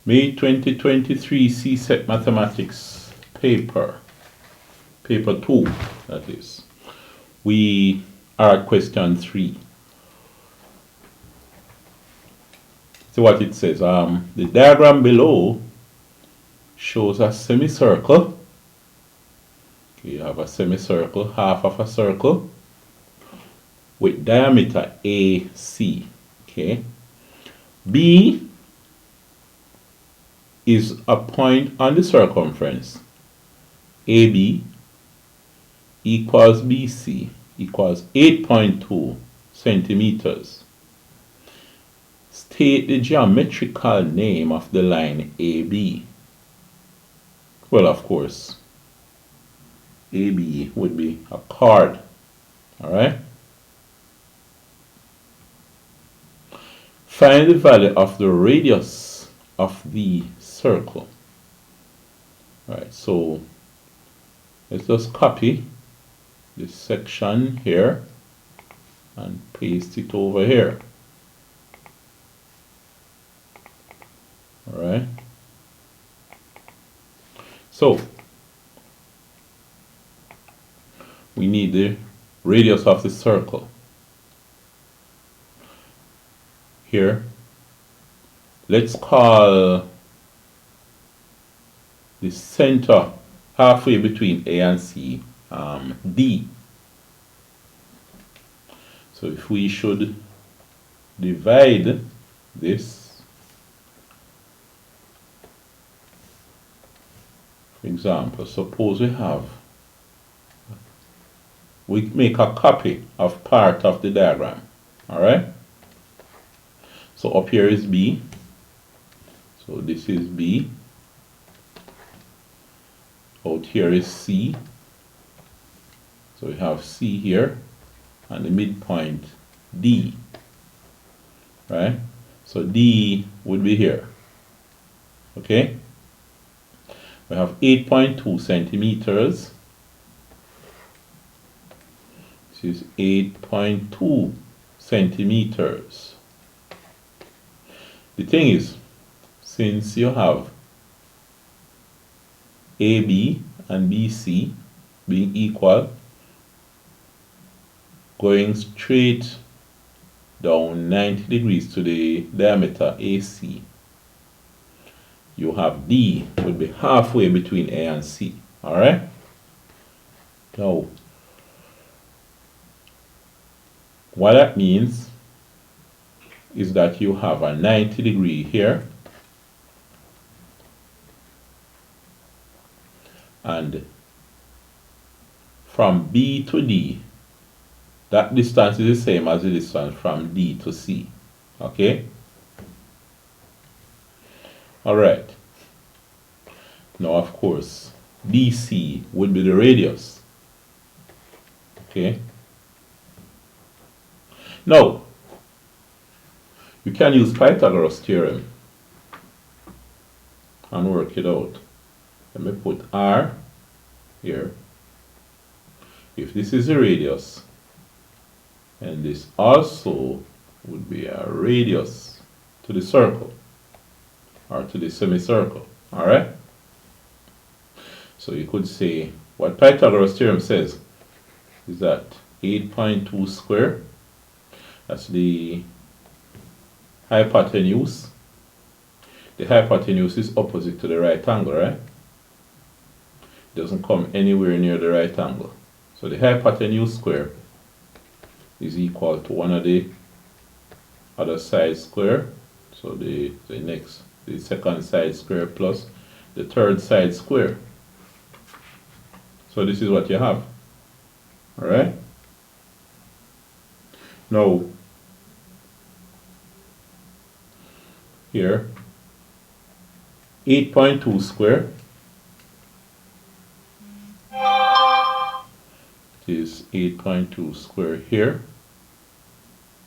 May 2023 CSEC Mathematics paper 2, that is. We are at question 3. So what it says, the diagram below shows a semicircle. Okay, you have a semicircle, half of a circle, with diameter AC. Okay, B is a point on the circumference. AB equals BC equals 8.2 centimeters. State the geometrical name of the line AB. Well, of course, AB would be a chord. All right. Find the value of the radius of the circle. All right, so let's just copy this section here and paste it over here. All right. So we need the radius of the circle. Here, let's call the center halfway between A and C D. So if we should divide this, for example, suppose we make a copy of part of the diagram. All right. So up here is B. So this is B. Out here is C. So we have C here and the midpoint D. Right? So D would be here. Okay? We have 8.2 centimeters. This is 8.2 centimeters. The thing is, since you have AB and BC being equal, going straight down 90 degrees to the diameter AC, you have D would be halfway between A and C. All right? Now, what that means is that you have a 90 degree here, and from B to D, that distance is the same as the distance from D to C. Okay? Alright. Now, of course, DC would be the radius. Okay? Now, you can use Pythagoras theorem and work it out. Let me put R here. If this is a radius, and this also would be a radius to the circle or to the semicircle. All right? So you could say what Pythagoras theorem says is that 8.2 square, that's the hypotenuse. The hypotenuse is opposite to the right angle, right? It doesn't come anywhere near the right angle. So the hypotenuse square is equal to one of the other side square. So the second side square plus the third side square. So this is what you have. All right? Now, here, 8.2 square is 8.2 square here.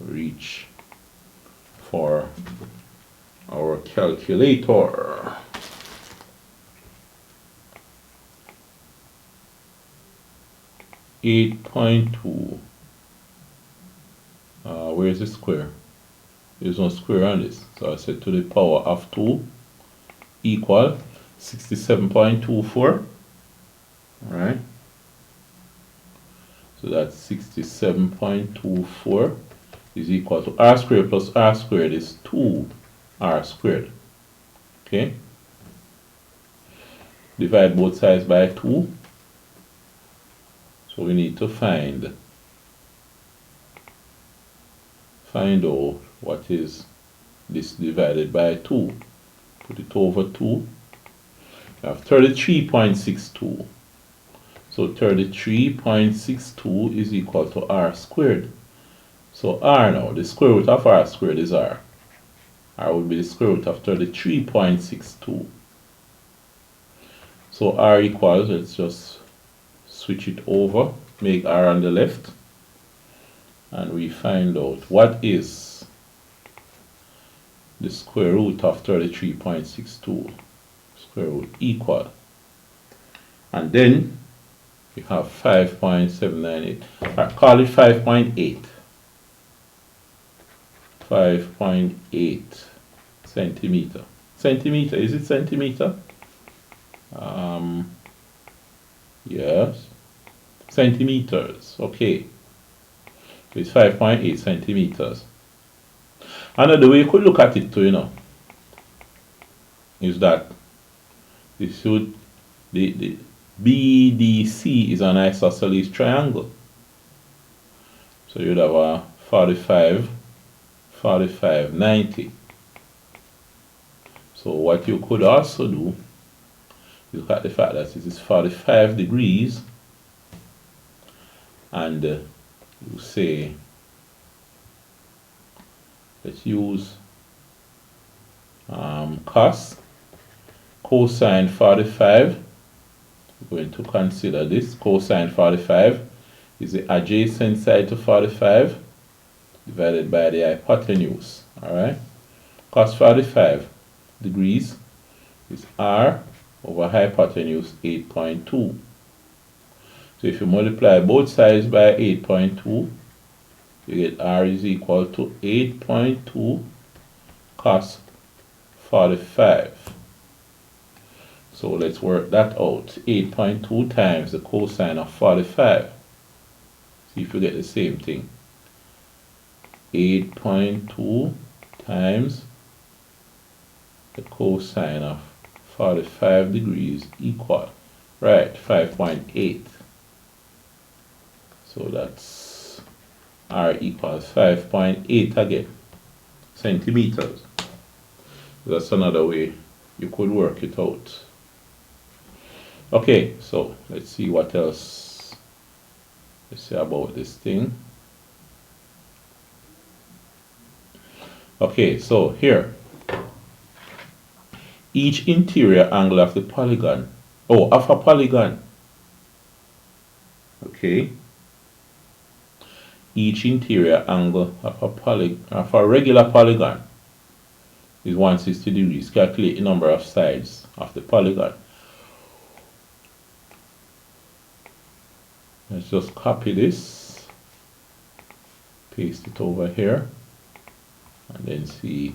Reach for our calculator. (8.2). Where is the square? There's no square on this. So I said to the power of 2 equal 67.24. Alright, so that's 67.24 is equal to r squared plus r squared is 2r squared. Okay, divide both sides by 2. So we need to find out what is this divided by 2. Put it over 2. We have 33.62. So 33.62 is equal to r squared. So r now, the square root of r squared is r. R would be the square root of 33.62. So r equals, let's just switch it over, make r on the left, and we find out what is the square root of 33.62. Square root equal, and then we have 5.798. I call it 5.8. 5.8 centimeter. Centimeter, is it centimeter? Yes. Centimeters, okay. So it's 5.8 centimeters. Another way you could look at it too, is that this should, the BDC is an isosceles triangle. So you'd have a 45, 45, 90. So what you could also do is look at the fact that it is 45 degrees, and you say, let's use cosine 45. We're going to consider this. Cosine 45 is the adjacent side to 45 divided by the hypotenuse. Alright? Cos 45 degrees is r over hypotenuse 8.2. So if you multiply both sides by 8.2, you get r is equal to 8.2 cos 45. So let's work that out. 8.2 times the cosine of 45. See if you get the same thing. 8.2 times the cosine of 45 degrees equal, right, 5.8. So that's r equals 5.8 again, centimeters. That's another way you could work it out. Okay, so let's see what else. Let's see about this thing. Okay, so here, each interior angle of the polygon, of a polygon, okay, each interior angle of a regular polygon is 160 degrees. Calculate the number of sides of the polygon. Let's just copy this, paste it over here, and then see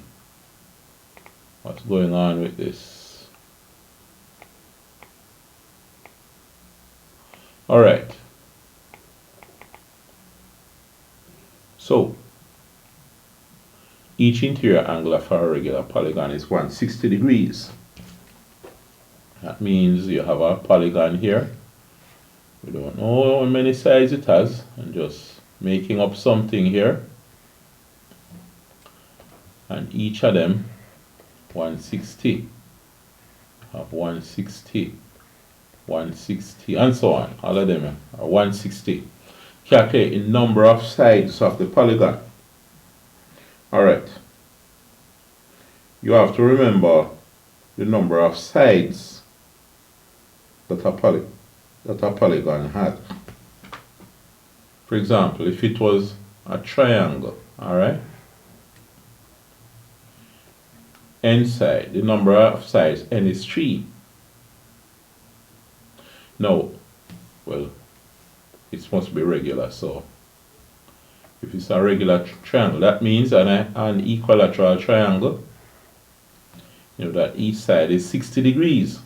what's going on with this. Alright. So, each interior angle of a regular polygon is 160 degrees. That means you have a polygon here. We don't know how many sides it has, and just making up something here. And each of them 160. Have 160, 160, and so on. All of them are 160. Calculate the number of sides of the polygon. Alright. You have to remember the number of sides that a polygon had. For example, if it was a triangle, alright, n side, the number of sides n is 3. Now, well, it must be regular, so if it's a regular triangle, that means an equilateral triangle, you know that each side is 60 degrees.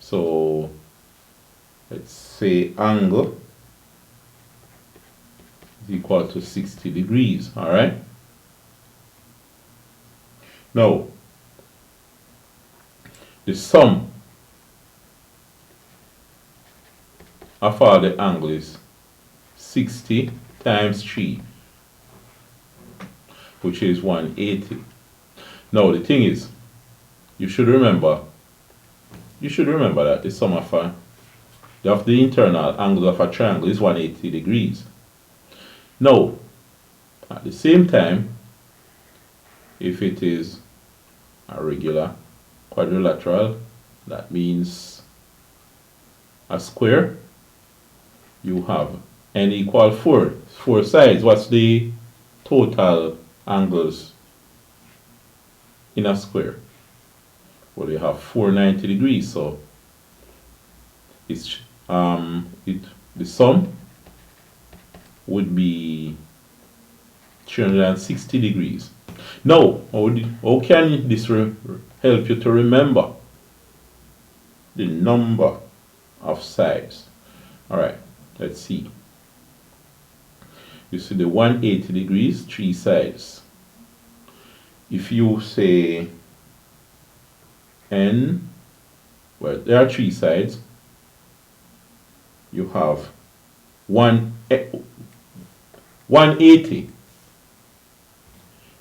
So let's say angle is equal to 60 degrees. All right. Now, the sum of all the angle is 60 times 3, which is 180. Now, the thing is, you should remember that the sum of the internal angle of a triangle is 180 degrees. Now, at the same time, if it is a regular quadrilateral, that means a square, you have n equal 4 sides. What's the total angles in a square? Well, you have 490 degrees, so it's the sum would be 360 degrees. Now, how can this help you to remember the number of sides? Alright, let's see. You see the 180 degrees, 3 sides. If you say n, well, there are 3 sides. You have 180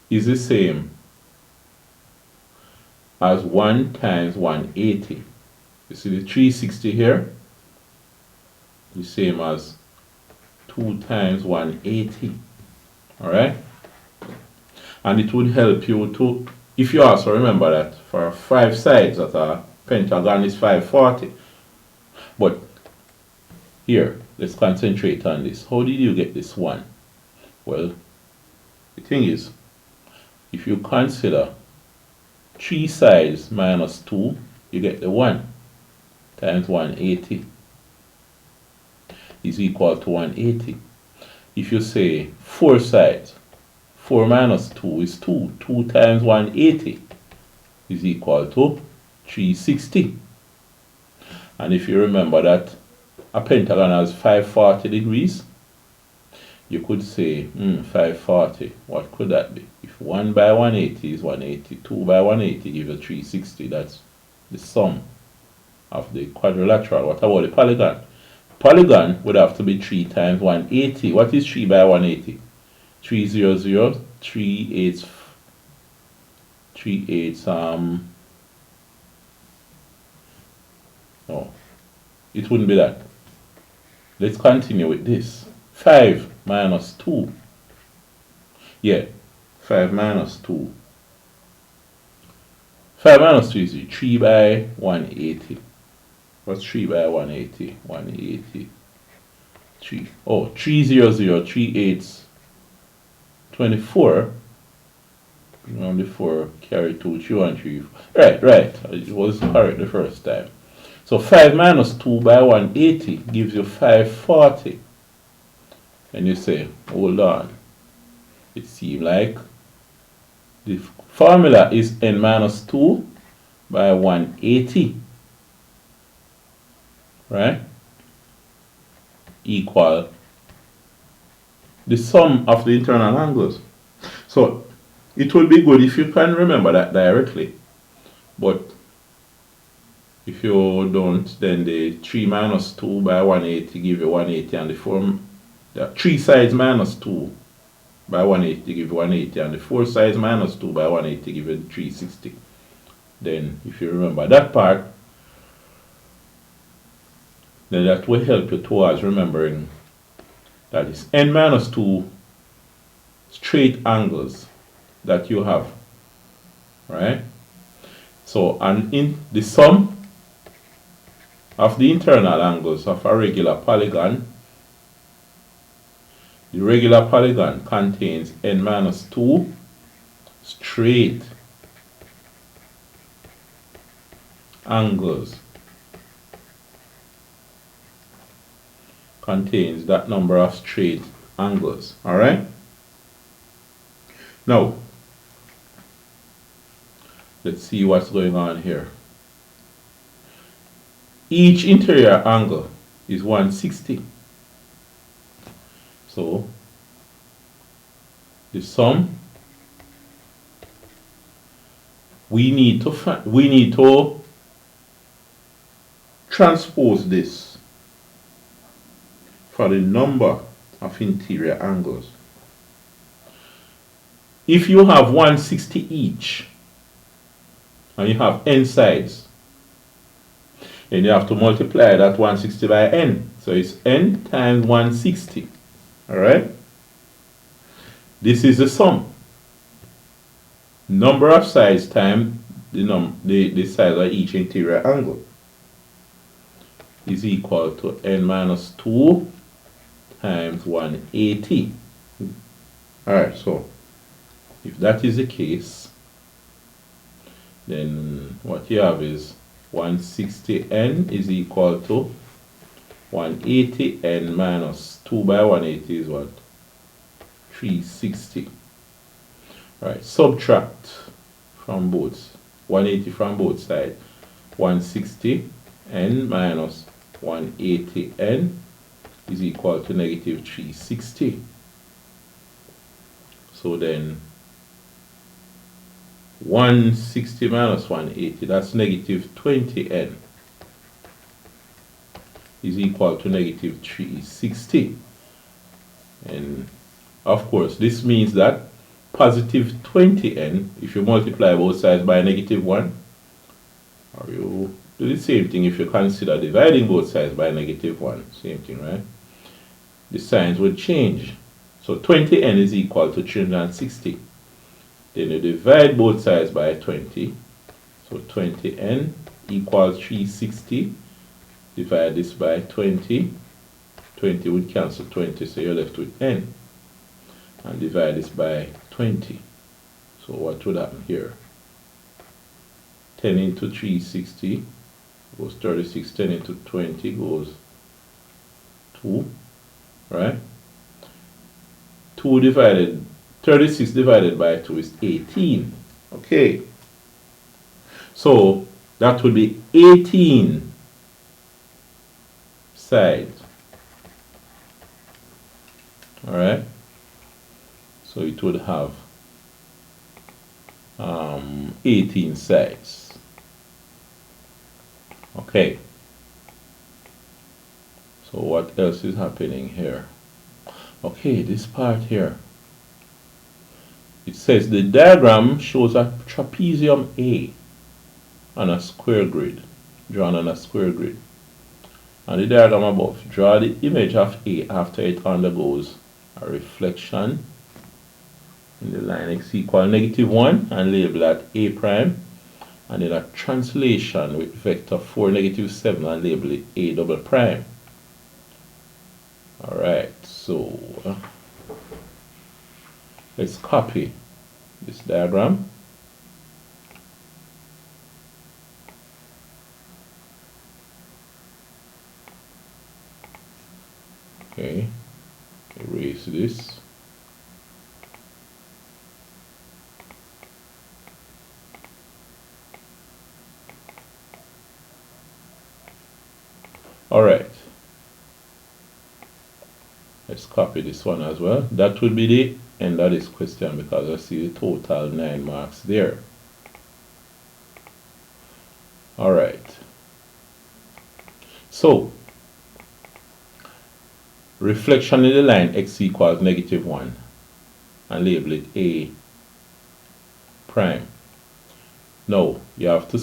is the same as 1 times 180. You see the 360 here? The same as 2 times 180. Alright? And it would help you to, if you also remember that for 5 sides that a pentagon is 540. But here, let's concentrate on this. How did you get this 1? Well, the thing is, if you consider 3 sides minus 2, you get the 1 times 180 is equal to 180. If you say 4 sides, 4 minus 2 is 2. 2 times 180 is equal to 360. And if you remember that a pentagon has 540 degrees, you could say 540. What could that be? If 1 by 180 is 180, 2 by 180 gives you 360. That's the sum of the quadrilateral. What about the polygon? Polygon would have to be 3 times 180. What is 3 by 180? 300, 3 eighths, no, it wouldn't be that. Let's continue with this. 5 minus 2. Yeah, 5 minus 2. 5 minus 2 is 3 by 180. What's 3 by 180? 180. 3. Oh, 300, 3 eighths, 24. Remember 4 carry 2, 3, 1, 3. Right. It was correct the first time. So 5 minus 2 by 180 gives you 540. And you say, hold on. It seems like the formula is n minus 2 by 180. Right? Equal the sum of the internal angles. So it will be good if you can remember that directly. But if you don't, then the 3 minus 2 by 180 give you 180, and the 3 sides minus 2 by 180 give you 180, and the 4 sides minus 2 by 180 give you 360. Then if you remember that part, then that will help you towards remembering that is n minus 2 straight angles that you have, right? So, and in the sum of the internal angles of a regular polygon, the regular polygon contains n minus 2 straight angles. Contains that number of straight angles. Alright? Now, let's see what's going on here. Each interior angle is 160. So the sum, we need to transpose this for the number of interior angles. If you have 160 each and you have n sides, then you have to multiply that 160 by n. So it's n times 160. Alright? This is the sum. Number of sides times the size of each interior angle is equal to n minus 2 times 180. Alright, so if that is the case, then what you have is 160n is equal to 180n minus 2 by 180 is what? 360. Alright, subtract from both, 180 from both sides. 160n minus 180n is equal to negative 360. So then 160 minus 180, that's negative 20n, is equal to negative 360. And of course this means that positive 20n, if you multiply both sides by negative 1, or you do the same thing if you consider dividing both sides by negative 1, same thing, right? The signs will change. So 20n is equal to 360. Then you divide both sides by 20. So 20n equals 360. Divide this by 20. 20 would cancel 20, so you're left with n. And divide this by 20. So what would happen here? 10 into 360 goes 36. 10 into 20 goes 2. Right? 36 divided by 2 is 18. Okay. So that would be 18 sides. Alright. So it would have 18 sides. Okay. So what else is happening here? Okay, this part here. It says the diagram shows a trapezium A on a square grid, drawn on a square grid. And the diagram above, draw the image of A after it undergoes a reflection in the line x equal negative 1 and label that A prime, and then a translation with vector 4 negative 7 and label it A double prime. Alright, so let's copy this diagram. Okay, erase this. Alright, let's copy this one as well. That will be the end of this question because I see the total 9 marks there. Alright, so reflection in the line x equals negative 1 and label it A prime. Now you have to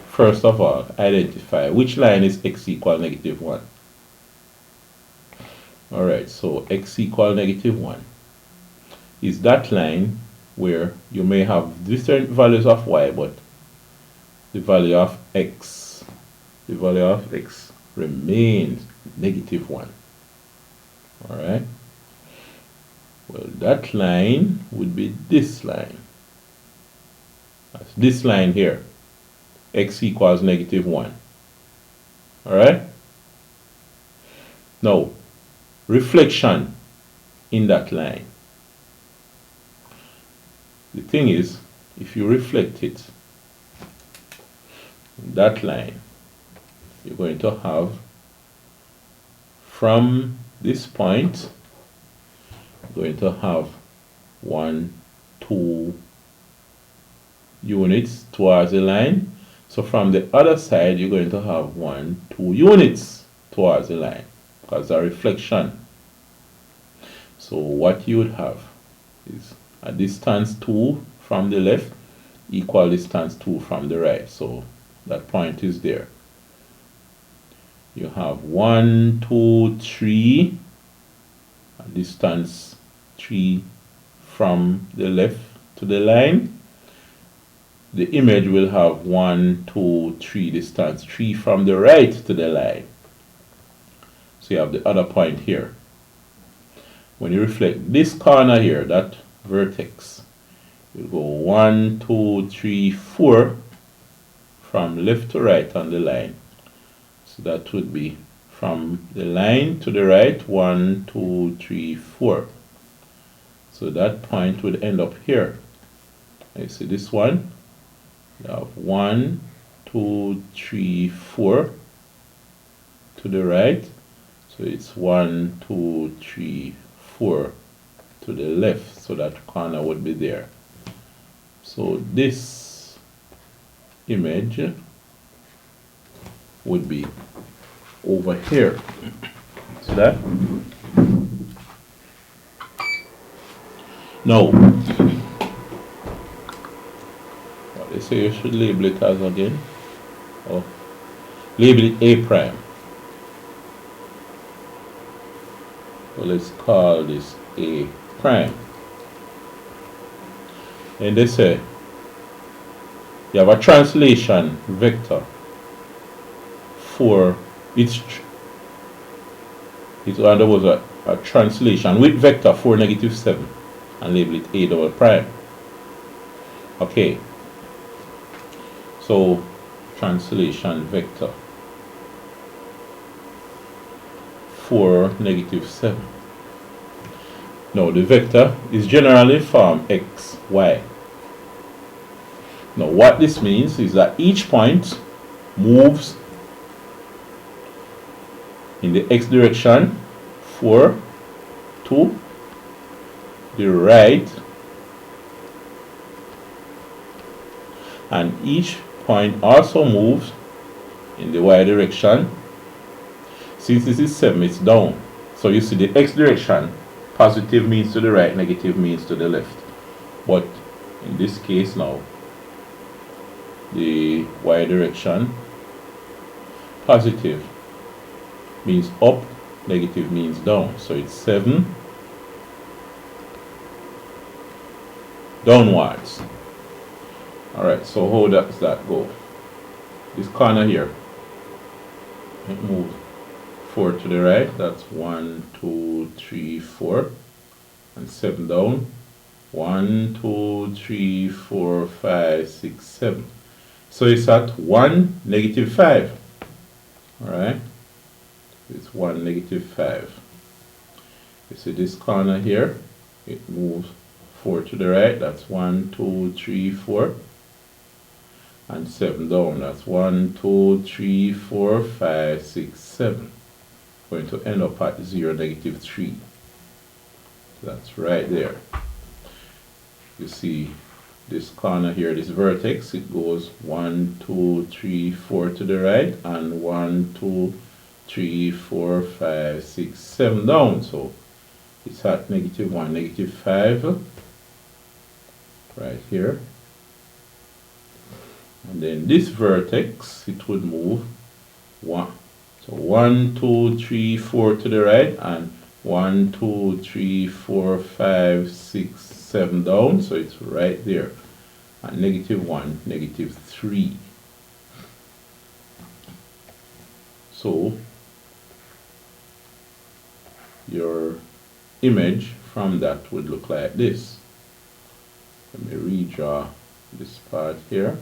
first of all identify which line is x equal negative 1. Alright, so x equal negative 1 is that line where you may have different values of y, but the value of x remains negative 1. Alright, well, that line would be this line. That's this line here, x equals negative 1. Alright, now reflection in that line. The thing is, if you reflect it that line, you're going to have from this point, you're going to have 1, 2 units towards the line. So from the other side, you're going to have 1, 2 units towards the line because a reflection. So what you would have is a distance 2 from the left equal distance 2 from the right. So that point is there. You have 1, 2, 3, a distance 3 from the left to the line. The image will have 1, 2, 3 distance 3 from the right to the line. So you have the other point here. When you reflect this corner here, that vertex, you go 1, 2, 3, 4 from left to right on the line. So that would be from the line to the right, 1, 2, 3, 4. So that point would end up here. You see this one? You have 1, 2, 3, 4 to the right. So it's 1, 2, 3, 4 to the left. So that corner would be there. So this image would be over here. See that? Now, what they say you should label it as again? Oh, label it A prime. So let's call this A prime. And they say you have a translation vector for it was a translation with vector 4, -7 and label it A double prime. Okay, so translation vector 4, -7. Now the vector is generally form x, y. Now what this means is that each point moves in the x direction 4 to the right, and each point also moves in the y direction. Since this is 7, it's down. So you see the x direction, positive means to the right, negative means to the left. But in this case now, the y direction, positive means up, negative means down. So it's 7 downwards. Alright, so how does that go? This corner here, it moves 4 to the right, that's 1, 2, 3, 4, and 7 down. 1, 2, 3, 4, 5, 6, 7. So it's at 1, -5. Alright, it's 1, -5. You see this corner here, it moves 4 to the right, that's 1, 2, 3, 4, and 7 down, that's 1, 2, 3, 4, 5, 6, 7. Going to end up at 0, -3. That's right there. You see this corner here, this vertex, it goes 1, 2, 3, 4 to the right, and 1, 2, 3, 4, 5, 6, 7 down. So it's at -1, -5 right here. And then this vertex, it would move 1. So 1, 2, 3, 4 to the right, and 1, 2, 3, 4, 5, 6, 7 down. So it's right there at -1, -3. So your image from that would look like this. Let me redraw this part here.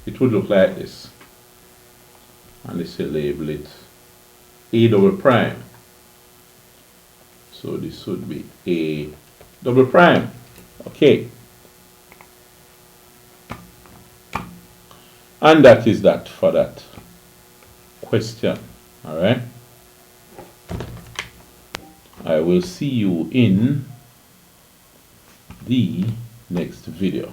It would look like this. And let's say label it A double prime. So this would be A double prime. Okay. And that is that for that question. All right. I will see you in the next video.